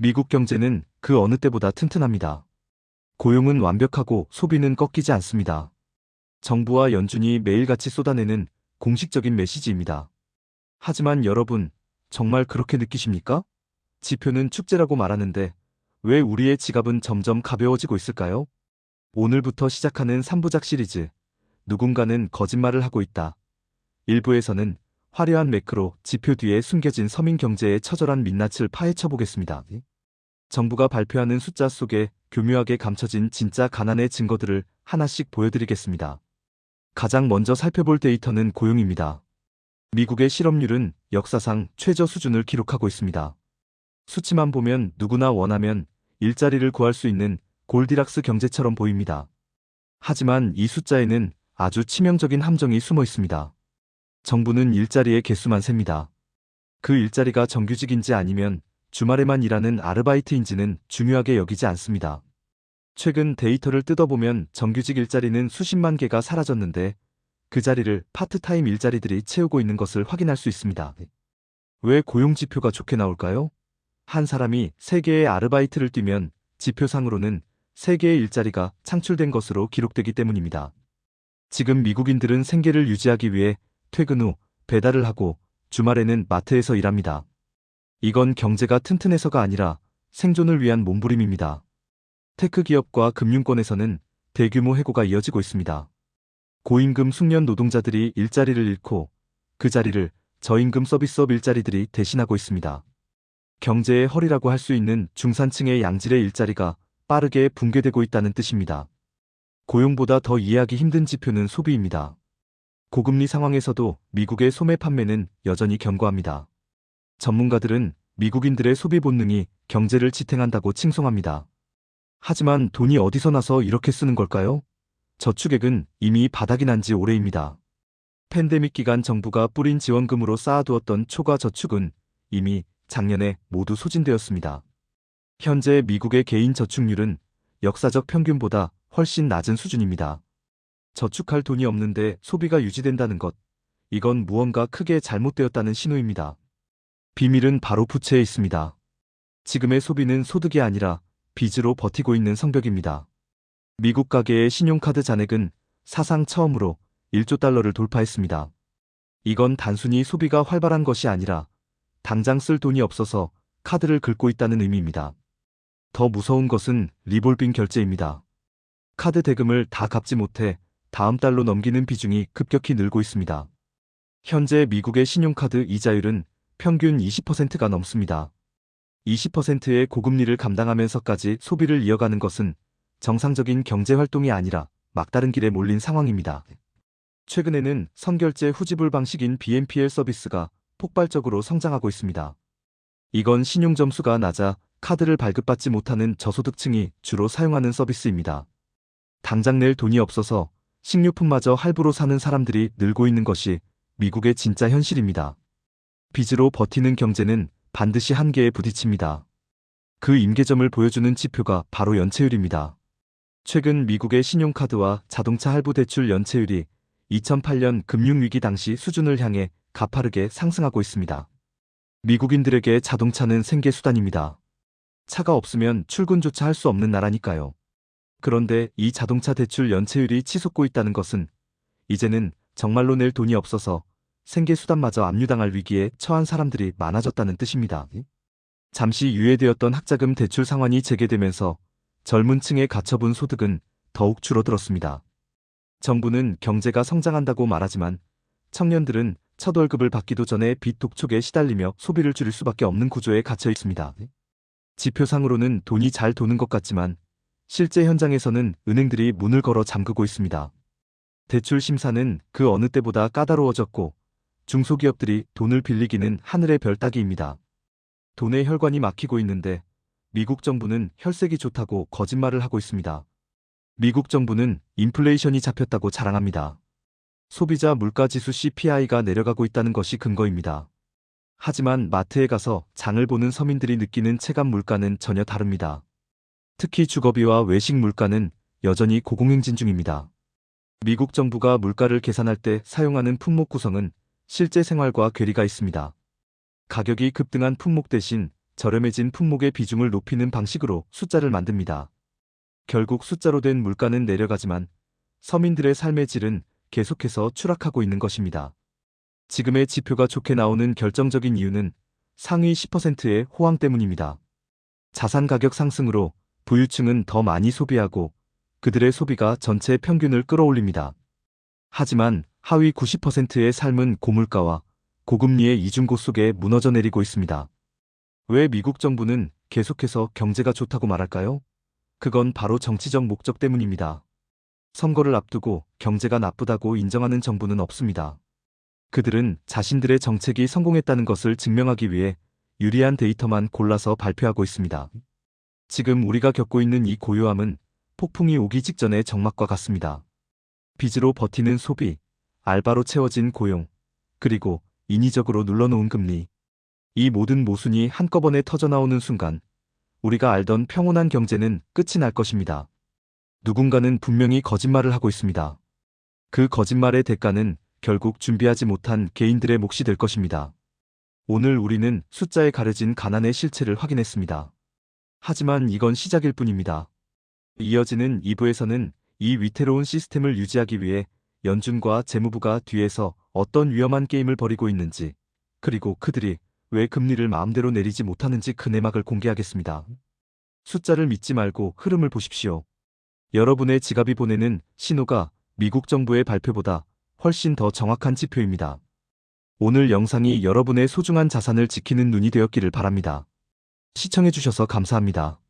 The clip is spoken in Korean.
미국 경제는 그 어느 때보다 튼튼합니다. 고용은 완벽하고 소비는 꺾이지 않습니다. 정부와 연준이 매일같이 쏟아내는 공식적인 메시지입니다. 하지만 여러분, 정말 그렇게 느끼십니까? 지표는 축제라고 말하는데 왜 우리의 지갑은 점점 가벼워지고 있을까요? 오늘부터 시작하는 3부작 시리즈, 누군가는 거짓말을 하고 있다. 일부에서는 화려한 매크로 지표 뒤에 숨겨진 서민 경제의 처절한 민낯을 파헤쳐 보겠습니다. 정부가 발표하는 숫자 속에 교묘하게 감춰진 진짜 가난의 증거들을 하나씩 보여드리겠습니다. 가장 먼저 살펴볼 데이터는 고용입니다. 미국의 실업률은 역사상 최저 수준을 기록하고 있습니다. 수치만 보면 누구나 원하면 일자리를 구할 수 있는 골디락스 경제처럼 보입니다. 하지만 이 숫자에는 아주 치명적인 함정이 숨어 있습니다. 정부는 일자리의 개수만 셉니다. 그 일자리가 정규직인지 아니면 주말에만 일하는 아르바이트인지는 중요하게 여기지 않습니다. 최근 데이터를 뜯어보면 정규직 일자리는 수십만 개가 사라졌는데 그 자리를 파트타임 일자리들이 채우고 있는 것을 확인할 수 있습니다. 왜 고용 지표가 좋게 나올까요? 한 사람이 3개의 아르바이트를 뛰면 지표상으로는 3개의 일자리가 창출된 것으로 기록되기 때문입니다. 지금 미국인들은 생계를 유지하기 위해 퇴근 후 배달을 하고 주말에는 마트에서 일합니다. 이건 경제가 튼튼해서가 아니라 생존을 위한 몸부림입니다. 테크 기업과 금융권에서는 대규모 해고가 이어지고 있습니다. 고임금 숙련 노동자들이 일자리를 잃고 그 자리를 저임금 서비스업 일자리들이 대신하고 있습니다. 경제의 허리라고 할 수 있는 중산층의 양질의 일자리가 빠르게 붕괴되고 있다는 뜻입니다. 고용보다 더 이해하기 힘든 지표는 소비입니다. 고금리 상황에서도 미국의 소매 판매는 여전히 견고합니다. 전문가들은 미국인들의 소비 본능이 경제를 지탱한다고 칭송합니다. 하지만 돈이 어디서 나서 이렇게 쓰는 걸까요? 저축액은 이미 바닥이 난 지 오래입니다. 팬데믹 기간 정부가 뿌린 지원금으로 쌓아두었던 초과 저축은 이미 작년에 모두 소진되었습니다. 현재 미국의 개인 저축률은 역사적 평균보다 훨씬 낮은 수준입니다. 저축할 돈이 없는데 소비가 유지된다는 것, 이건 무언가 크게 잘못되었다는 신호입니다. 비밀은 바로 부채에 있습니다. 지금의 소비는 소득이 아니라 빚으로 버티고 있는 성벽입니다. 미국 가계의 신용카드 잔액은 사상 처음으로 1조 달러를 돌파했습니다. 이건 단순히 소비가 활발한 것이 아니라 당장 쓸 돈이 없어서 카드를 긁고 있다는 의미입니다. 더 무서운 것은 리볼빙 결제입니다. 카드 대금을 다 갚지 못해 다음 달로 넘기는 비중이 급격히 늘고 있습니다. 현재 미국의 신용카드 이자율은 평균 20%가 넘습니다. 20%의 고금리를 감당하면서까지 소비를 이어가는 것은 정상적인 경제활동이 아니라 막다른 길에 몰린 상황입니다. 최근에는 선결제 후지불 방식인 BNPL 서비스가 폭발적으로 성장하고 있습니다. 이건 신용점수가 낮아 카드를 발급받지 못하는 저소득층이 주로 사용하는 서비스입니다. 당장 낼 돈이 없어서 식료품마저 할부로 사는 사람들이 늘고 있는 것이 미국의 진짜 현실입니다. 빚으로 버티는 경제는 반드시 한계에 부딪힙니다. 그 임계점을 보여주는 지표가 바로 연체율입니다. 최근 미국의 신용카드와 자동차 할부 대출 연체율이 2008년 금융위기 당시 수준을 향해 가파르게 상승하고 있습니다. 미국인들에게 자동차는 생계수단입니다. 차가 없으면 출근조차 할 수 없는 나라니까요. 그런데 이 자동차 대출 연체율이 치솟고 있다는 것은 이제는 정말로 낼 돈이 없어서 생계수단마저 압류당할 위기에 처한 사람들이 많아졌다는 뜻입니다. 잠시 유예되었던 학자금 대출 상환이 재개되면서 젊은 층의 가처분 소득은 더욱 줄어들었습니다. 정부는 경제가 성장한다고 말하지만 청년들은 첫 월급을 받기도 전에 빚 독촉에 시달리며 소비를 줄일 수밖에 없는 구조에 갇혀 있습니다. 지표상으로는 돈이 잘 도는 것 같지만 실제 현장에서는 은행들이 문을 걸어 잠그고 있습니다. 대출 심사는 그 어느 때보다 까다로워졌고 중소기업들이 돈을 빌리기는 하늘의 별 따기입니다. 돈의 혈관이 막히고 있는데 미국 정부는 혈색이 좋다고 거짓말을 하고 있습니다. 미국 정부는 인플레이션이 잡혔다고 자랑합니다. 소비자 물가지수 CPI가 내려가고 있다는 것이 근거입니다. 하지만 마트에 가서 장을 보는 서민들이 느끼는 체감 물가는 전혀 다릅니다. 특히 주거비와 외식 물가는 여전히 고공행진 중입니다. 미국 정부가 물가를 계산할 때 사용하는 품목 구성은 실제 생활과 괴리가 있습니다. 가격이 급등한 품목 대신 저렴해진 품목의 비중을 높이는 방식으로 숫자를 만듭니다. 결국 숫자로 된 물가는 내려가지만 서민들의 삶의 질은 계속해서 추락하고 있는 것입니다. 지금의 지표가 좋게 나오는 결정적인 이유는 상위 10%의 호황 때문입니다. 자산 가격 상승으로 부유층은 더 많이 소비하고 그들의 소비가 전체 평균을 끌어올립니다. 하지만 하위 90%의 삶은 고물가와 고금리의 이중고 속에 무너져 내리고 있습니다. 왜 미국 정부는 계속해서 경제가 좋다고 말할까요? 그건 바로 정치적 목적 때문입니다. 선거를 앞두고 경제가 나쁘다고 인정하는 정부는 없습니다. 그들은 자신들의 정책이 성공했다는 것을 증명하기 위해 유리한 데이터만 골라서 발표하고 있습니다. 지금 우리가 겪고 있는 이 고요함은 폭풍이 오기 직전의 적막과 같습니다. 빚으로 버티는 소비, 알바로 채워진 고용, 그리고 인위적으로 눌러놓은 금리. 이 모든 모순이 한꺼번에 터져나오는 순간 우리가 알던 평온한 경제는 끝이 날 것입니다. 누군가는 분명히 거짓말을 하고 있습니다. 그 거짓말의 대가는 결국 준비하지 못한 개인들의 몫이 될 것입니다. 오늘 우리는 숫자에 가려진 가난의 실체를 확인했습니다. 하지만 이건 시작일 뿐입니다. 이어지는 2부에서는 이 위태로운 시스템을 유지하기 위해 연준과 재무부가 뒤에서 어떤 위험한 게임을 벌이고 있는지, 그리고 그들이 왜 금리를 마음대로 내리지 못하는지 그 내막을 공개하겠습니다. 숫자를 믿지 말고 흐름을 보십시오. 여러분의 지갑이 보내는 신호가 미국 정부의 발표보다 훨씬 더 정확한 지표입니다. 오늘 영상이 여러분의 소중한 자산을 지키는 눈이 되었기를 바랍니다. 시청해주셔서 감사합니다.